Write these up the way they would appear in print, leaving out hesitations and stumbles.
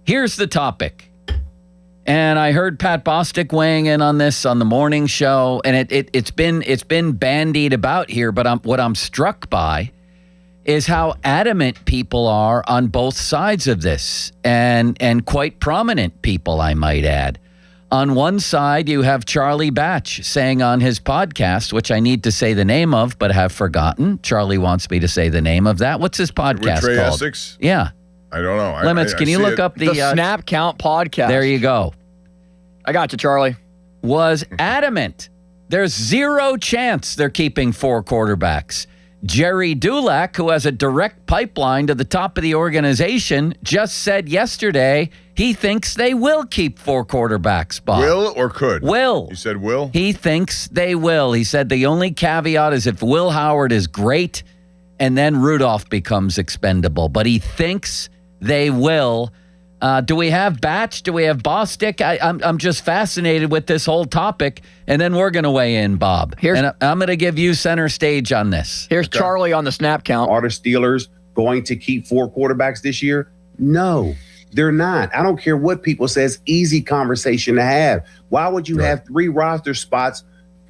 Here's the topic. And I heard Pat Bostic weighing in on this on the morning show, and it's been bandied about here, but what I'm struck by is how adamant people are on both sides of this, and quite prominent people, I might add. On one side, you have Charlie Batch saying on his podcast, which I need to say the name of, but have forgotten. Charlie wants me to say the name of that. What's his podcast Trey called? Essex? Yeah. I don't know. Limits, can you look up the Snap Count podcast? There you go. I got you, Charlie. Was adamant. There's zero chance they're keeping 4 quarterbacks. Jerry Dulac, who has a direct pipeline to the top of the organization, just said yesterday he thinks they will keep 4 quarterbacks, Bob. Will or could? Will. You said will? He thinks they will. He said the only caveat is if Will Howard is great and then Rudolph becomes expendable. But he thinks they will. Do we have Batch? Do we have Bostic? I'm just fascinated with this whole topic, and then we're going to weigh in, Bob. And I'm going to give you center stage on this. Here's Charlie on the snap count. Are the Steelers going to keep 4 quarterbacks this year? No, they're not. I don't care what people say. It's easy conversation to have. Why would you have 3 roster spots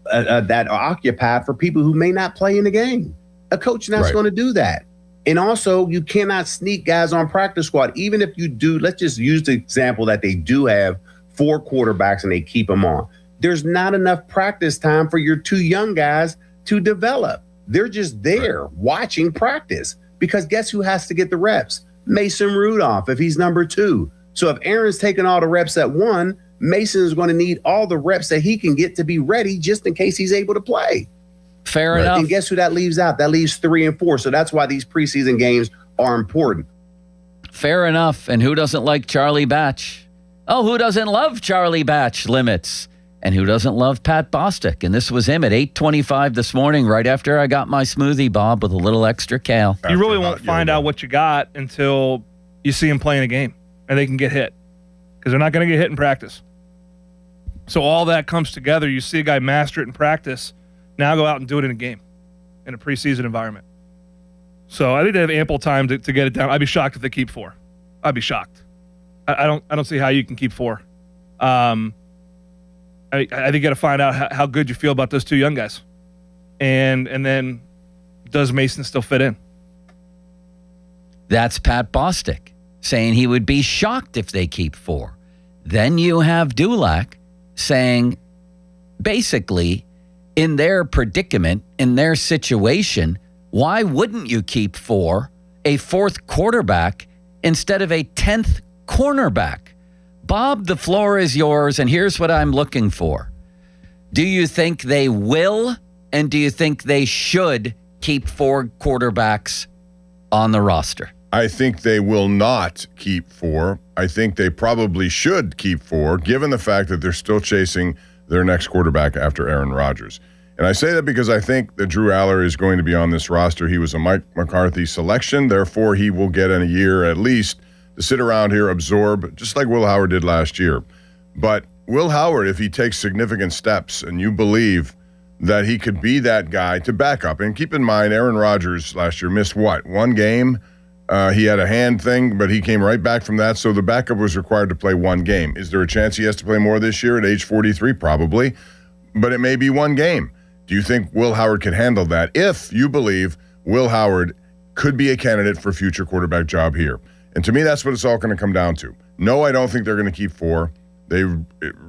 that are occupied for people who may not play in the game? A coach not going to do that. And also, you cannot sneak guys on practice squad. Even if you do, let's just use the example that they do have 4 quarterbacks and they keep them on. There's not enough practice time for your 2 young guys to develop. They're just there watching practice because guess who has to get the reps? Mason Rudolph, if he's number 2. So if Aaron's taking all the reps at 1, Mason is going to need all the reps that he can get to be ready just in case he's able to play. Fair enough. And guess who that leaves out? That leaves 3 and 4. So that's why these preseason games are important. Fair enough. And who doesn't like Charlie Batch? Oh, who doesn't love Charlie Batch? Limits. And who doesn't love Pat Bostic? And this was him at 8:25 this morning, right after I got my smoothie, Bob, with a little extra kale. You really won't find out what you got until you see them playing a game and they can get hit because they're not going to get hit in practice. So all that comes together. You see a guy master it in practice. Now go out and do it in a game, in a preseason environment. So I think they have ample time to get it down. I'd be shocked if they keep 4. I'd be shocked. I don't see how you can keep 4. I think you got to find out how good you feel about those 2 young guys, and then does Mason still fit in? That's Pat Bostic saying he would be shocked if they keep 4. Then you have Dulac saying, basically, in their predicament, in their situation, why wouldn't you keep 4, a 4th quarterback, instead of a 10th cornerback? Bob, the floor is yours, and here's what I'm looking for. Do you think they will, and do you think they should keep 4 quarterbacks on the roster? I think they will not keep 4. I think they probably should keep 4, given the fact that they're still chasing their next quarterback after Aaron Rodgers. And I say that because I think that Drew Aller is going to be on this roster. He was a Mike McCarthy selection. Therefore, he will get in a year at least to sit around here, absorb, just like Will Howard did last year. But Will Howard, if he takes significant steps and you believe that he could be that guy to back up, and keep in mind, Aaron Rodgers last year missed what? 1 game? He had a hand thing, but he came right back from that. So the backup was required to play 1 game. Is there a chance he has to play more this year at age 43? Probably. But it may be 1 game. Do you think Will Howard can handle that if you believe Will Howard could be a candidate for a future quarterback job here? And to me, that's what it's all going to come down to. No, I don't think they're going to keep 4. They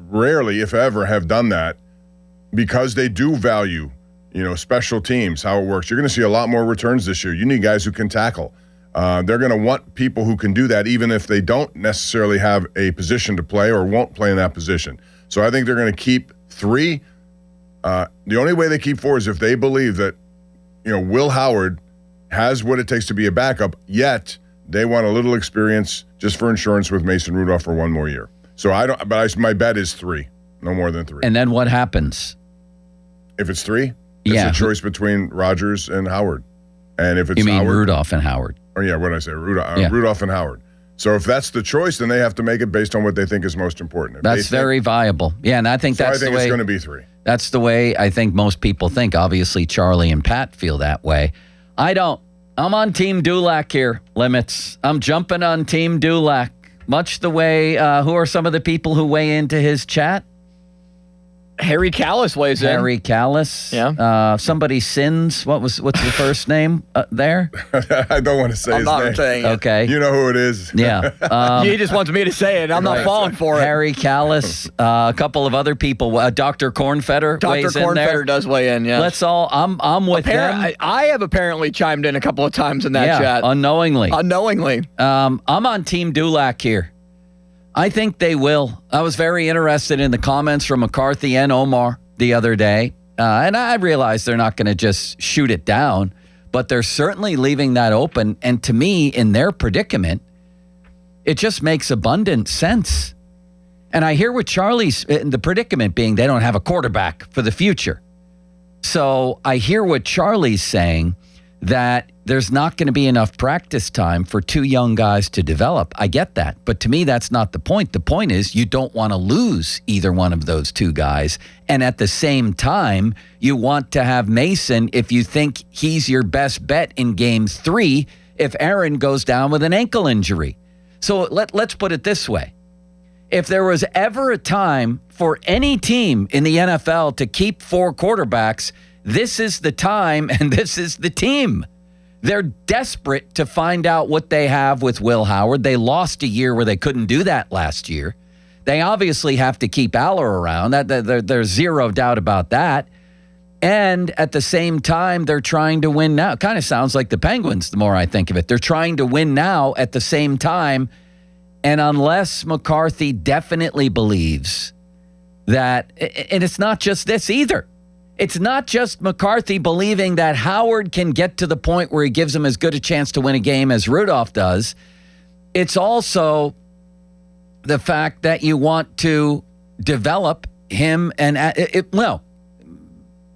rarely, if ever, have done that because they do value, special teams, how it works. You're going to see a lot more returns this year. You need guys who can tackle. They're going to want people who can do that, even if they don't necessarily have a position to play or won't play in that position. So I think they're going to keep 3. The only way they keep 4 is if they believe that, Will Howard has what it takes to be a backup, yet they want a little experience just for insurance with Mason Rudolph for 1 more year. So my bet is 3, no more than 3. And then what happens? If it's 3, it's a choice between Rodgers and Howard. And if it's you mean Howard, Rudolph and Howard? Or what did I say? Rudolph and Howard. So if that's the choice, then they have to make it based on what they think is most important. If that's very viable. Yeah, and I think the way it's going to be 3. That's the way I think most people think. Obviously, Charlie and Pat feel that way. I don't. I'm on Team Dulac here, Limits. I'm jumping on Team Dulac. Much the way, who are some of the people who weigh into his chat? Harry Callis weighs in. Harry Callis. Yeah. Somebody Sins. What's the first name there? I don't want to say I'm his not name. saying it. Okay. You know who it is. Yeah. He just wants me to say it. I'm not falling for it. Harry Callis. A couple of other people. Dr. Cornfetter Dr. weighs in there. Cornfetter does weigh in, yeah. Let's all. I'm with them. I have apparently chimed in a couple of times in that Yeah, chat. unknowingly. Unknowingly. I'm on Team Dulac here. I think they will. I was very interested in the comments from McCarthy and Omar the other day, and I realize they're not going to just shoot it down, but they're certainly leaving that open. And to me, in their predicament, it just makes abundant sense. And I hear what Charlie's, the predicament being they don't have a quarterback for the future. So I hear what Charlie's saying, that there's not going to be enough practice time for two young guys to develop. I get that. But to me, that's not the point. The point is you don't want to lose either one of those two guys. And at the same time, you want to have Mason if you think he's your best bet in game 3 if Aaron goes down with an ankle injury. So let's put it this way. If there was ever a time for any team in the NFL to keep 4 quarterbacks, this is the time and this is the team. They're desperate to find out what they have with Will Howard. They lost a year where they couldn't do that last year. They obviously have to keep Aller around. There's zero doubt about that. And at the same time, they're trying to win now. It kind of sounds like the Penguins the more I think of it. They're trying to win now at the same time. And unless McCarthy definitely believes that, and it's not just this either. It's not just McCarthy believing that Howard can get to the point where he gives him as good a chance to win a game as Rudolph does. It's also the fact that you want to develop him and,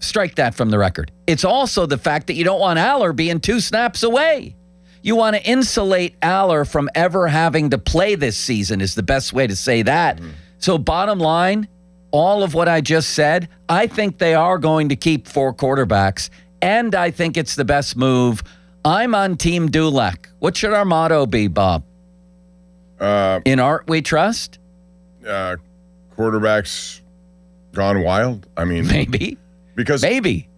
strike that from the record. It's also the fact that you don't want Aller being 2 snaps away. You want to insulate Aller from ever having to play this season is the best way to say that. So bottom line, all of what I just said, I think they are going to keep 4 quarterbacks, and I think it's the best move. I'm on Team Dulac. What should our motto be, Bob? In art we trust? Quarterbacks gone wild. I mean, Maybe. Because Maybe.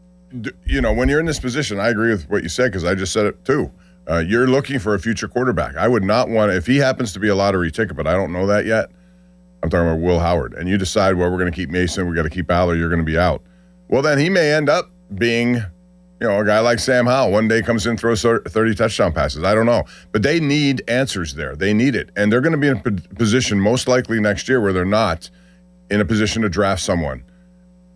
You know, when you're in this position, I agree with what you said because I just said it too. You're looking for a future quarterback. I would not want if he happens to be a lottery ticket, but I don't know that yet. I'm talking about Will Howard. And you decide, well, we're going to keep Mason, we got to keep Aller, you're going to be out. Well, then he may end up being, a guy like Sam Howell. One day comes in, throws 30 touchdown passes. I don't know. But they need answers there. They need it. And they're going to be in a position most likely next year where they're not in a position to draft someone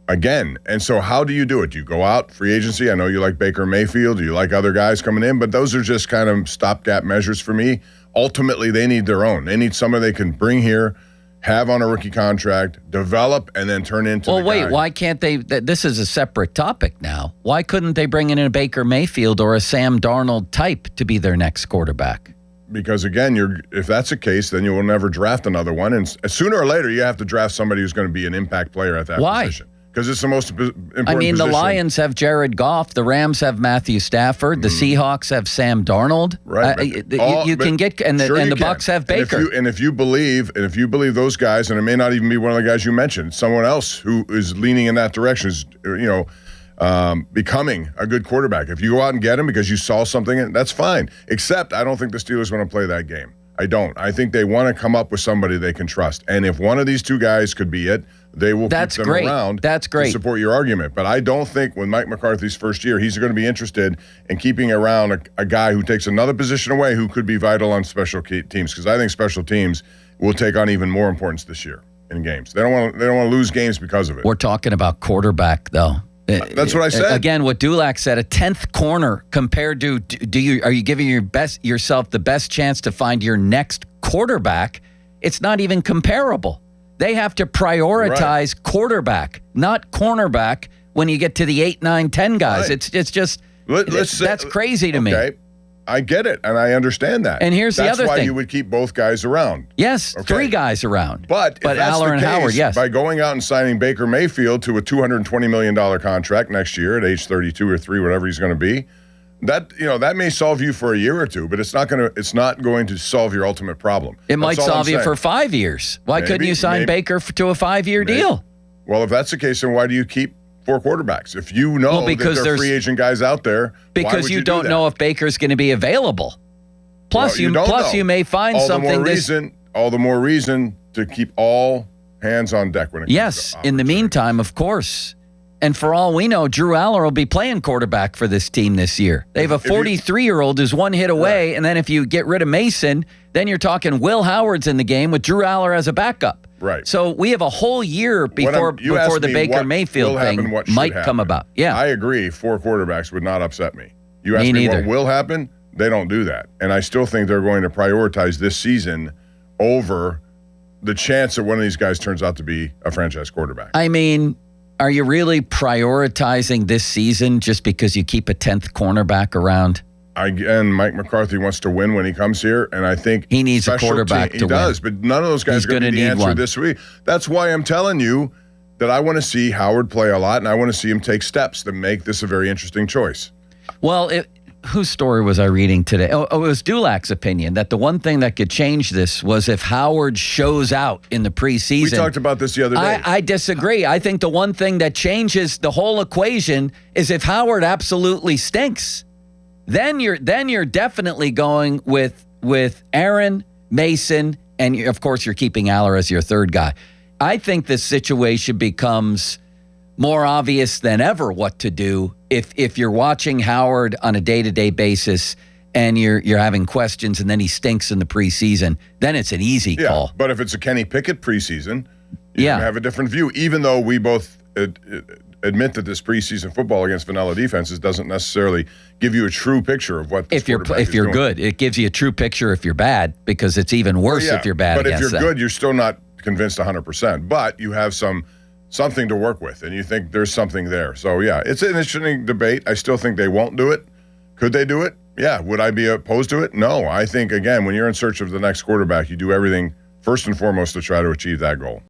again. And so how do you do it? Do you go out, free agency? I know you like Baker Mayfield. Do you like other guys coming in? But those are just kind of stopgap measures for me. Ultimately, they need their own. They need someone they can bring here, have on a rookie contract, develop, and then turn into the guy. Why can't they? This is a separate topic now. Why couldn't they bring in a Baker Mayfield or a Sam Darnold type to be their next quarterback? Because, again, if that's the case, then you will never draft another one. And sooner or later, you have to draft somebody who's going to be an impact player at that position. Because it's the most important position. The Lions have Jared Goff. The Rams have Matthew Stafford. The Seahawks have Sam Darnold. Right. You can get, and the Bucks have Baker. And if you believe those guys, and it may not even be one of the guys you mentioned, someone else who is leaning in that direction is, becoming a good quarterback. If you go out and get him because you saw something, that's fine. Except I don't think the Steelers want to play that game. I don't. I think they want to come up with somebody they can trust. And if one of these two guys could be it, they will keep them around. That's great. To support your argument. But I don't think with Mike McCarthy's first year, he's going to be interested in keeping around a guy who takes another position away who could be vital on special teams. Because I think special teams will take on even more importance this year in games. They don't want to lose games because of it. We're talking about quarterback, though. That's what I said. Again, what Dulac said, a 10th corner compared to, are you giving yourself the best chance to find your next quarterback? It's not even comparable. They have to prioritize quarterback, not cornerback when you get to the 8, 9, 10 guys. Right. It's just, that's crazy to me. I get it, and I understand that. And here's the other thing. That's why you would keep both guys around. Yes, 3 guys around. But if that's Aller and Howard, yes. By going out and signing Baker Mayfield to a $220 million contract next year at age 32 or 3, whatever he's going to be, that may solve you for a year or two, but it's not going to solve your ultimate problem. It might solve you for 5 years. Why couldn't you sign Baker to a 5-year deal? Well, if that's the case, then why do you keep 4 quarterbacks? If you know that there are free agent guys out there, because you don't know if Baker's going to be available. Plus, you may find something. All the more reason to keep all hands on deck when it comes to Yes, in the meantime, of course. And for all we know, Drew Aller will be playing quarterback for this team this year. They have a 43-year-old who's one hit away, and then if you get rid of Mason, then you're talking Will Howard's in the game with Drew Aller as a backup. Right. So we have a whole year before the Baker Mayfield thing might come about. Yeah. I agree. 4 quarterbacks would not upset me. You ask me what will happen? They don't do that. And I still think they're going to prioritize this season over the chance that one of these guys turns out to be a franchise quarterback. I mean, are you really prioritizing this season just because you keep a 10th cornerback around? Again, Mike McCarthy wants to win when he comes here, and I think he needs a quarterback to win. He does, but none of those guys are going to be the answer this week. That's why I'm telling you that I want to see Howard play a lot, and I want to see him take steps to make this a very interesting choice. Well, whose story was I reading today? Oh, it was Dulac's opinion that the one thing that could change this was if Howard shows out in the preseason. We talked about this the other day. I disagree. I think the one thing that changes the whole equation is if Howard absolutely stinks. Then you're definitely going with Aaron, Mason, and of course you're keeping Aller as your third guy. I think this situation becomes more obvious than ever what to do if you're watching Howard on a day-to-day basis and you're having questions and then he stinks in the preseason. Then it's an easy call. But if it's a Kenny Pickett preseason, you have a different view. Even though we both admit that this preseason football against vanilla defenses doesn't necessarily give you a true picture of what if you're good. It gives you a true picture if you're bad, because it's even worse if you're bad. But if you're that. good, you're still not convinced 100%. But you have something to work with, and you think there's something there. So yeah, it's an interesting debate. I still think they won't do it. Could they do it? Yeah. Would I be opposed to it? No. I think, again, when you're in search of the next quarterback, you do everything first and foremost to try to achieve that goal.